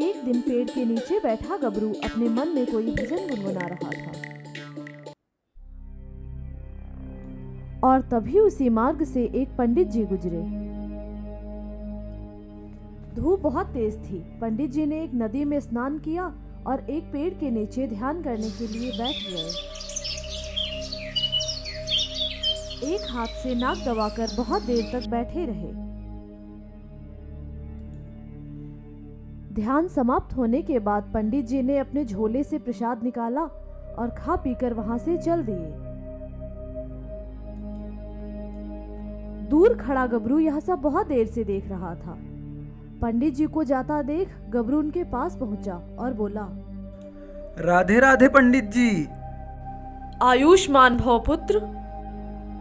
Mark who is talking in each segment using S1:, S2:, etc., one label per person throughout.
S1: एक दिन पेड़ के नीचे बैठा गबरू अपने मन में कोई भजन गुनगुना रहा था और तभी उसी मार्ग से एक पंडित जी गुजरे। धूप बहुत तेज थी। पंडित जी ने एक नदी में स्नान किया और एक पेड़ के नीचे ध्यान करने के लिए बैठ गए। एक हाथ से नाक दबाकर बहुत देर तक बैठे रहे। ध्यान समाप्त होने के बाद पंडित जी ने अपने झोले से प्रसाद निकाला और खा पीकर वहां से चल दिए। दूर खड़ा गबरू यह सब बहुत देर से देख रहा था। पंडित जी को जाता देख गबरू उनके पास पहुंचा और बोला,
S2: राधे राधे पंडित जी।
S1: आयुष्मान भव पुत्र।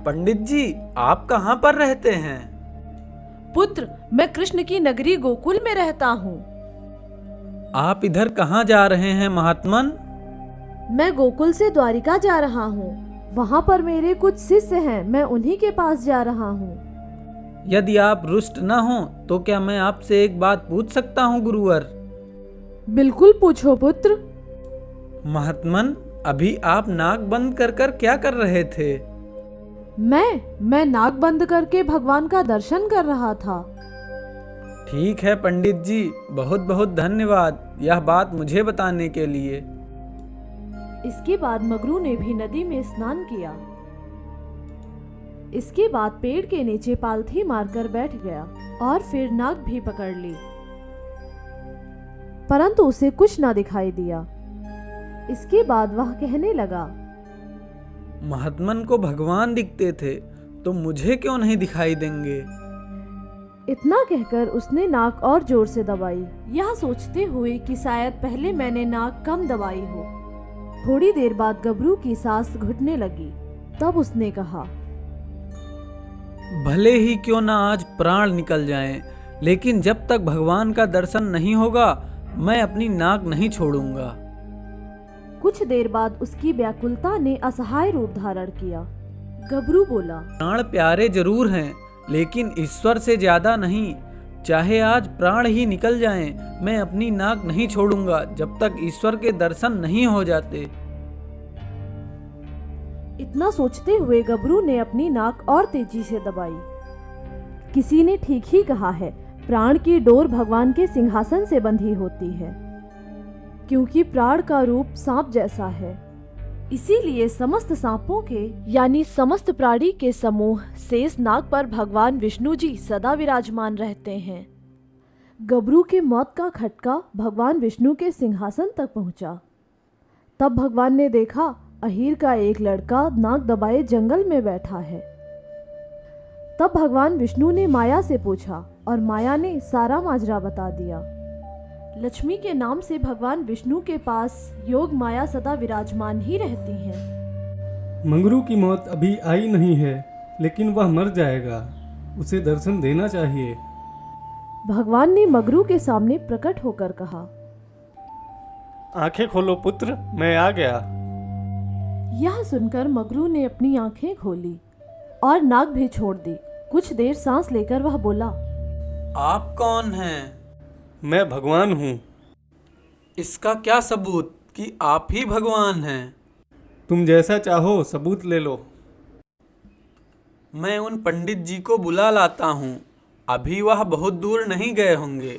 S2: पंडित जी, आप कहाँ पर रहते हैं?
S1: पुत्र, मैं कृष्ण की नगरी गोकुल में रहता हूँ।
S2: आप इधर कहाँ जा रहे हैं महात्मन?
S1: मैं गोकुल से द्वारिका जा रहा हूँ। वहाँ पर मेरे कुछ शिष्य हैं, मैं उन्हीं के पास जा रहा हूँ।
S2: यदि आप रुष्ट न हो तो क्या मैं आपसे एक बात पूछ सकता हूँ गुरुवर?
S1: बिल्कुल पूछो पुत्र।
S2: महात्मन, अभी आप नाक बंद कर कर क्या कर रहे थे?
S1: मैं नाक बंद करके भगवान का दर्शन कर रहा था।
S2: ठीक है पंडित जी, बहुत बहुत धन्यवाद यह बात मुझे बताने के लिए।
S1: इसके बाद मगरू ने भी नदी में स्नान किया। इसके बाद पेड़ के नीचे पालथी मारकर बैठ गया और फिर नाक भी पकड़ ली, परंतु उसे कुछ ना दिखाई दिया। इसके बाद वह कहने लगा,
S2: महात्मन को भगवान दिखते थे तो मुझे क्यों नहीं दिखाई देंगे?
S1: इतना कहकर उसने नाक और जोर से दबाई, यह सोचते हुए कि शायद पहले मैंने नाक कम दबाई हो। थोड़ी देर बाद गबरू की सांस घुटने लगी। तब उसने कहा,
S2: भले ही क्यों ना आज प्राण निकल जाएं, लेकिन जब तक भगवान का दर्शन नहीं होगा मैं अपनी नाक नहीं छोड़ूंगा।
S1: कुछ देर बाद उसकी व्याकुलता ने असहाय रूप धारण किया। गबरू बोला,
S2: प्राण प्यारे जरूर हैं, लेकिन ईश्वर से ज्यादा नहीं। चाहे आज प्राण ही निकल जाएं, मैं अपनी नाक नहीं छोड़ूंगा जब तक ईश्वर के दर्शन नहीं हो जाते।
S1: इतना सोचते हुए गबरू ने अपनी नाक और तेजी से दबाई। किसी ने ठीक ही कहा है, प्राण की डोर भगवान के सिंहासन से बंधी होती है, क्योंकि प्राण का रूप सांप जैसा है। इसीलिए समस्त सांपों के यानी समस्त प्राणी के समूह शेष नाग पर भगवान विष्णु जी सदा विराजमान रहते हैं। गबरू के मौत का खटका भगवान विष्णु के सिंहासन तक पहुंचा। तब भगवान ने देखा अहीर का एक लड़का नाक दबाए जंगल में बैठा है। तब भगवान विष्णु ने माया से पूछा और माया ने सारा माजरा बता दिया। लक्ष्मी के नाम से भगवान विष्णु के पास योग माया सदा विराजमान ही रहती हैं।
S3: मंगरू की मौत अभी आई नहीं है, लेकिन वह मर जाएगा, उसे दर्शन देना चाहिए।
S1: भगवान ने मगरू के सामने प्रकट होकर कहा,
S3: आंखें खोलो पुत्र, मैं आ गया।
S1: यह सुनकर मगरू ने अपनी आंखें खोली और नाक भी छोड़ दी। कुछ देर सांस लेकर वह बोला,
S2: आप कौन हैं?
S3: मैं भगवान हूँ।
S2: इसका क्या सबूत कि आप ही भगवान हैं?
S3: तुम जैसा चाहो सबूत ले लो।
S2: मैं उन पंडित जी को बुला लाता हूँ, अभी वह बहुत दूर नहीं गए होंगे।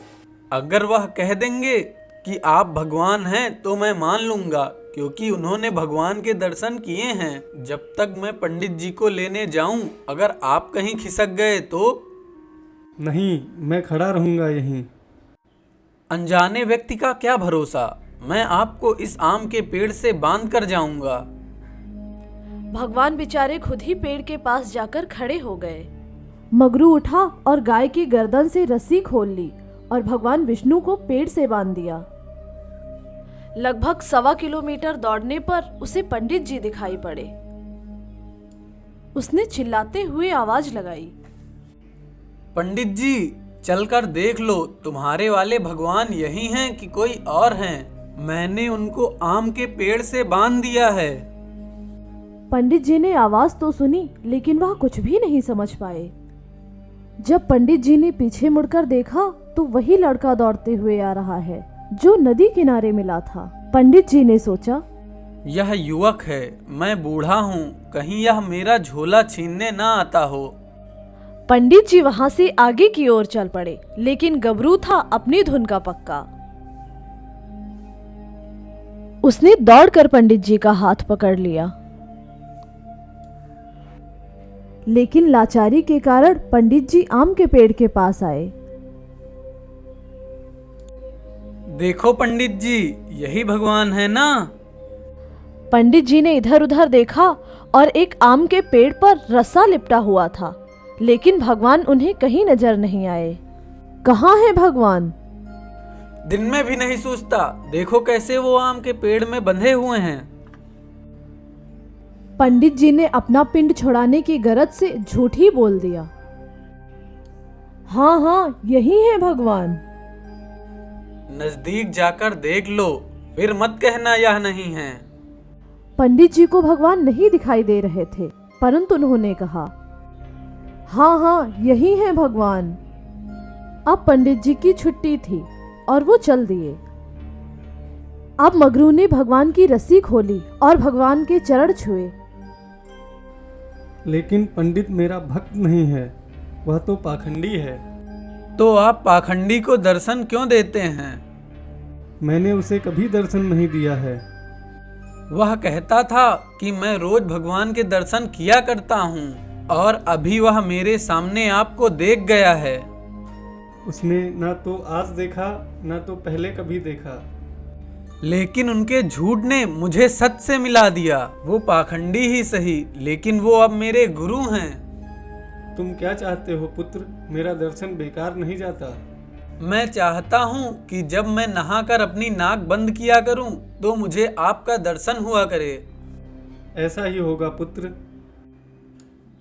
S2: अगर वह कह देंगे कि आप भगवान हैं तो मैं मान लूँगा, क्योंकि उन्होंने भगवान के दर्शन किए हैं। जब तक मैं पंडित जी को लेने जाऊँ, अगर आप कहीं खिसक गए तो?
S3: नहीं, मैं खड़ा रहूँगा यहीं।
S2: अनजाने व्यक्ति का क्या भरोसा, मैं आपको इस आम के पेड़ से बांध कर जाऊंगा।
S1: भगवान बेचारे खुद ही पेड़ के पास जाकर खड़े हो गए। मगरू उठा और गाय की गर्दन से रस्सी खोल ली और भगवान विष्णु को पेड़ से बांध दिया। लगभग 1.25 किलोमीटर दौड़ने पर उसे पंडित जी दिखाई पड़े। उसने चिल्लाते हुए आवाज लगाई,
S2: पंडित जी, चलकर देख लो, तुम्हारे वाले भगवान यही हैं कि कोई और हैं? मैंने उनको आम के पेड़ से बांध दिया है।
S1: पंडित जी ने आवाज तो सुनी, लेकिन वह कुछ भी नहीं समझ पाए। जब पंडित जी ने पीछे मुड़कर देखा तो वही लड़का दौड़ते हुए आ रहा है जो नदी किनारे मिला था। पंडित जी ने सोचा,
S2: यह युवक है, मैं बूढ़ा हूँ, कहीं यह मेरा झोला छीनने ना आता हो।
S1: पंडित जी वहां से आगे की ओर चल पड़े, लेकिन गबरू था अपनी धुन का पक्का। उसने दौड़कर पंडित जी का हाथ पकड़ लिया, लेकिन लाचारी के कारण पंडित जी आम के पेड़ के पास आए।
S2: देखो पंडित जी, यही भगवान है ना?
S1: पंडित जी ने इधर उधर देखा और एक आम के पेड़ पर रस्सा लिपटा हुआ था, लेकिन भगवान उन्हें कहीं नजर नहीं आए। कहाँ है भगवान?
S2: दिन में भी नहीं सूझता, देखो कैसे वो आम के पेड़ में बंधे हुए हैं।
S1: पंडित जी ने अपना पिंड छुड़ाने की गरज से झूठ ही बोल दिया। हाँ हाँ, यही है भगवान।
S2: नजदीक जाकर देख लो, फिर मत कहना यह नहीं है।
S1: पंडित जी को भगवान नहीं दिखाई दे रहे थे, परंतु उन्होंने कहा, हाँ हाँ, यही है भगवान। अब पंडित जी की छुट्टी थी और वो चल दिए। अब मगरू ने भगवान की रस्सी खोली और भगवान के चरण छुए।
S3: लेकिन पंडित मेरा भक्त नहीं है, वह तो पाखंडी है।
S2: तो आप पाखंडी को दर्शन क्यों देते हैं?
S3: मैंने उसे कभी दर्शन नहीं दिया है।
S2: वह कहता था कि मैं रोज भगवान के दर्शन किया करता हूँ, और अभी वह मेरे सामने आपको देख गया है।
S3: उसने ना तो आज देखा, ना तो पहले कभी देखा।
S2: लेकिन उनके झूठ ने मुझे सच से मिला दिया। वो पाखंडी ही सही, लेकिन वो अब मेरे गुरु हैं।
S3: तुम क्या चाहते हो पुत्र? मेरा दर्शन बेकार नहीं जाता।
S2: मैं चाहता हूँ कि जब मैं नहाकर अपनी नाक बंद किया करूँ तो मुझे आपका दर्शन हुआ करे।
S3: ऐसा ही होगा पुत्र।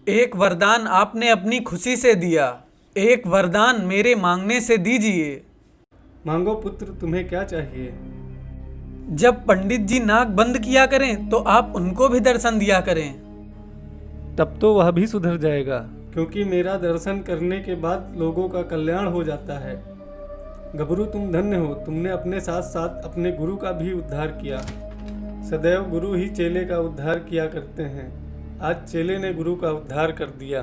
S2: एक वरदान आपने अपनी खुशी से दिया, एक वरदान मेरे मांगने से दीजिए।
S3: मांगो पुत्र, तुम्हें क्या चाहिए?
S2: जब पंडित जी नाक बंद किया करें तो आप उनको भी दर्शन दिया करें।
S3: तब तो वह भी सुधर जाएगा, क्योंकि मेरा दर्शन करने के बाद लोगों का कल्याण हो जाता है। गबरू, तुम धन्य हो, तुमने अपने साथ साथ अपने गुरु का भी उद्धार किया। सदैव गुरु ही चेले का उद्धार किया करते हैं। आज चेले ने गुरु का उद्धार कर दिया।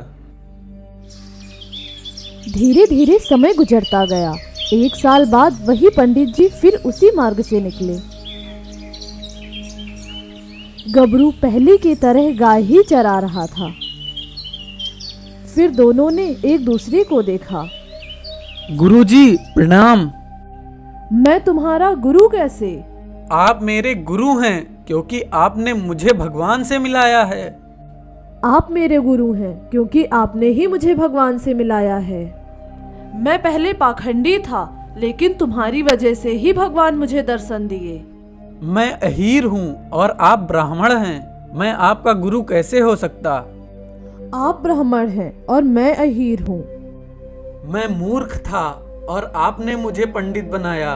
S1: धीरे धीरे समय गुजरता गया। 1 साल बाद वही पंडित जी फिर उसी मार्ग से निकले। गबरू पहले की तरह गाय ही चरा रहा था। फिर दोनों ने एक दूसरे को देखा।
S2: गुरुजी प्रणाम।
S1: मैं तुम्हारा गुरु कैसे?
S2: आप मेरे गुरु हैं, क्योंकि आपने मुझे भगवान से मिलाया है।
S1: आप मेरे गुरु हैं क्योंकि आपने ही मुझे भगवान से मिलाया है। मैं पहले पाखंडी था, लेकिन तुम्हारी वजह से ही भगवान मुझे दर्शन दिए।
S2: मैं अहीर हूँ और आप ब्राह्मण हैं, मैं आपका गुरु कैसे हो सकता?
S1: आप ब्राह्मण हैं और मैं अहीर हूँ।
S2: मैं मूर्ख था और आपने मुझे पंडित बनाया।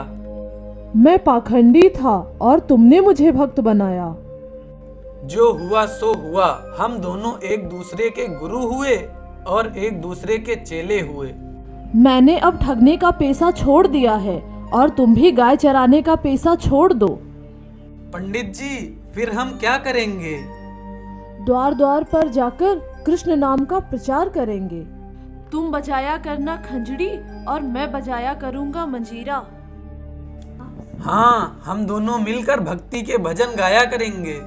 S1: मैं पाखंडी था और तुमने मुझे भक्त बनाया।
S2: जो हुआ सो हुआ, हम दोनों एक दूसरे के गुरु हुए और एक दूसरे के चेले हुए।
S1: मैंने अब ठगने का पेशा छोड़ दिया है और तुम भी गाय चराने का पेशा छोड़ दो।
S2: पंडित जी, फिर हम क्या करेंगे?
S1: द्वार द्वार पर जाकर कृष्ण नाम का प्रचार करेंगे। तुम बजाया करना खंजड़ी और मैं बजाया करूंगा मंजीरा।
S2: हाँ, हम दोनों मिलकर भक्ति के भजन गाया करेंगे।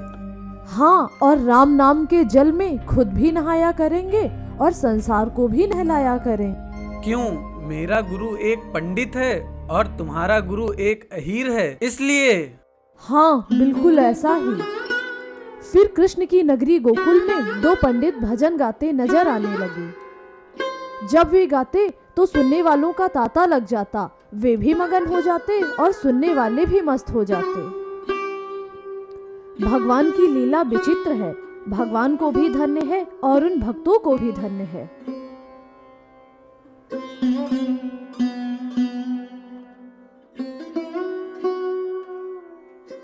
S1: हाँ, और राम नाम के जल में खुद भी नहाया करेंगे और संसार को भी नहलाया करें।
S2: क्यों? मेरा गुरु एक पंडित है और तुम्हारा गुरु एक अहीर है, इसलिए।
S1: हाँ, बिल्कुल ऐसा ही। फिर कृष्ण की नगरी गोकुल में 2 पंडित भजन गाते नजर आने लगे। जब वे गाते तो सुनने वालों का तांता लग जाता, वे भी मगन हो जाते और सुनने वाले भी मस्त हो जाते। भगवान की लीला विचित्र है। भगवान को भी धन्य है और उन भक्तों को भी धन्य है।